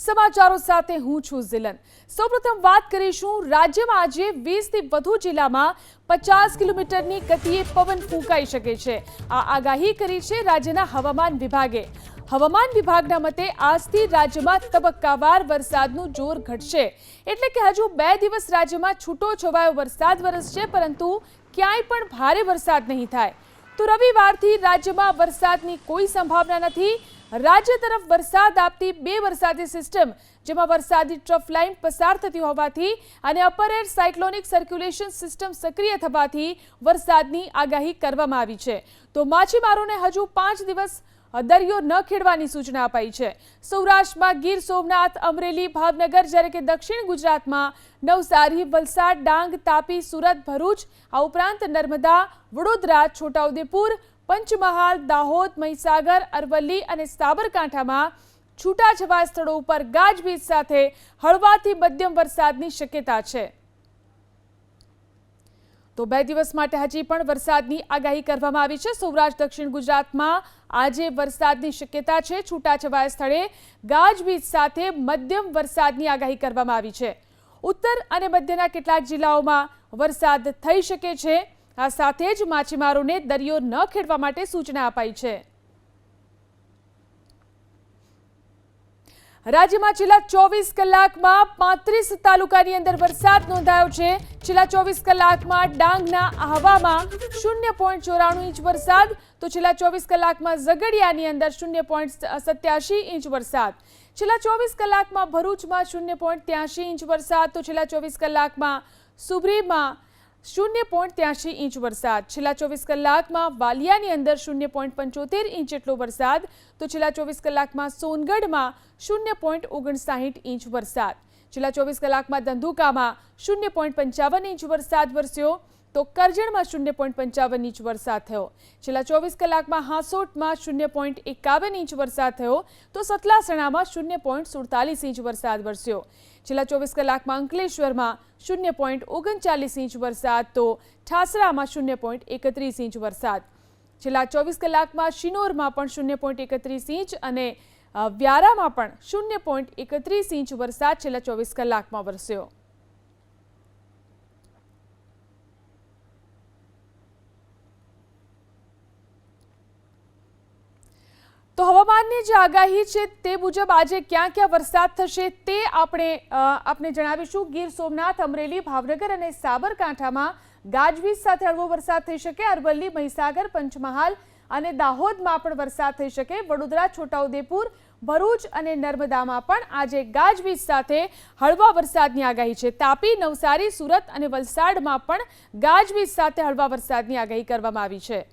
સમાચારો સાથે હું છું ઝિલન। સૌપ્રથમ વાત કરીશું રાજ્યમાં આજે 20 થી વધુ જિલ્લામાં 50 કિલોમીટરની ગતિએ પવન ફૂંકાઈ શકે છે। આ આગાહી કરી છે રાજ્યના હવામાન વિભાગે। હવામાન વિભાગના મતે આજથી રાજ્યમાં તબક્કાવાર વરસાદનું જોર ઘટશે, એટલે કે હજુ 2 દિવસ રાજ્યમાં છૂટો છવાયો વરસાદ વરસશે, પરંતુ ક્યાંય પણ ભારે વરસાદ નહીં થાય। તો રવિવારથી રાજ્યમાં વરસાદની કોઈ સંભાવના નથી। રાજ્ય તરફ વરસાદ આપતી 2 વરસાદી સિસ્ટમ, જેમાં વરસાદી ટ્રફ લાઇન પસાર થતી હોવાથી અને upper air cyclonic circulation system સક્રિય થવાથી વરસાદની આગાહી કરવામાં આવી છે। તો માછીમારોને હજુ 5 દિવસ દરિયો ન ખેડવાની સૂચના અપાઈ છે। સૌરાષ્ટ્રમાં ગીર સોમનાથ, અમરેલી, ભાવનગર, જ્યારે કે દક્ષિણ ગુજરાતમાં નવસારી, વલસાડ, ડાંગ, તાપી, સુરત, ભરૂચ, આ ઉપરાંત નર્મદા, વડોદરા, છોટાઉદેપુર, પંચમહાલ, દાહોદ, મહીસાગર, અરવલ્લી અને સાબરકાંઠામાં છૂટાછવાયા સ્થળો ઉપર ગાજવીજ સાથે હળવાથી મધ્યમ વરસાદની શક્યતા છે। તો 2 દિવસ માટે હજી પણ વરસાદની આગાહી કરવામાં આવી છે। સૌરાષ્ટ્ર, દક્ષિણ ગુજરાતમાં આજે વરસાદની શક્યતા છે। છૂટાછવાયા સ્થળે ગાજવીજ સાથે મધ્યમ વરસાદની આગાહી કરવામાં આવી છે। ઉત્તર અને મધ્યના કેટલાક જિલ્લાઓમાં વરસાદ થઈ શકે છે। આ સાથે જ માછીમારોને દરિયો ન ખેડવા માટે સૂચના અપાઈ છે। રાજ્યમાં છેલ્લા 24 કલાકમાં 35 તાલુકાની અંદર વરસાદ નોંધાયો છે। છેલ્લા 24 કલાકમાં ડાંગના આહવામાં 0.94 ઇંચ વરસાદ, તો છેલ્લા 24 કલાકમાં ઝઘડિયાની અંદર 0.87 ઇંચ વરસાદ, છેલ્લા 24 કલાકમાં ભરૂચમાં 0.83 ઇંચ વરસાદ, તો છેલ્લા 24 કલાકમાં સુબરીમાં 0.83 ઇંચ વરસાદ, છેલ્લા 24 કલાકમાં વાલિયાની અંદર 0.75 ઇંચ જેટલો વરસાદ, તો છેલ્લા 24 કલાકમાં સોનગઢમાં 0.59 ઇંચ વરસાદ, છેલ્લા 24 કલાકમાં ધંધુકામાં 0.55 ઇંચ વરસાદ વરસ્યો, તો કરજણમાં 0.55 ઇંચ વરસાદ થયો, છેલ્લા 24 કલાકમાં હાંસોટમાં 0.51 ઇંચ વરસાદ થયો, તો સતલાસણામાં 0.47 ઇંચ વરસાદ વરસ્યો, છેલ્લા 24 કલાકમાં અંકલેશ્વરમાં 0.39 ઇંચ વરસાદ, તો ઠાસરામાં 0.31 ઇંચ વરસાદ, છેલ્લા 24 કલાકમાં શિનોરમાં પણ 0.31 ઇંચ અને વ્યારામાં પણ 0.31 ઇંચ વરસાદ છેલ્લા 24 કલાકમાં વરસ્યો। તો હવામાનની જે આગાહી છે તે મુજબ આજે ક્યાં ક્યાં વરસાદ થશે તે આપણે જણાવીશું। ગીર સોમનાથ, અમરેલી, ભાવનગર અને સાબરકાંઠામાં ગાજવીજ સાથે હળવો વરસાદ થઈ શકે। અરવલ્લી, મહીસાગર, પંચમહાલ અને દાહોદમાં પણ વરસાદ થઈ શકે। વડોદરા, છોટાઉદેપુર, ભરૂચ અને નર્મદામાં પણ આજે ગાજવીજ સાથે હળવા વરસાદની આગાહી છે। તાપી, નવસારી, સુરત અને વલસાડમાં પણ ગાજવીજ સાથે હળવા વરસાદની આગાહી કરવામાં આવી છે।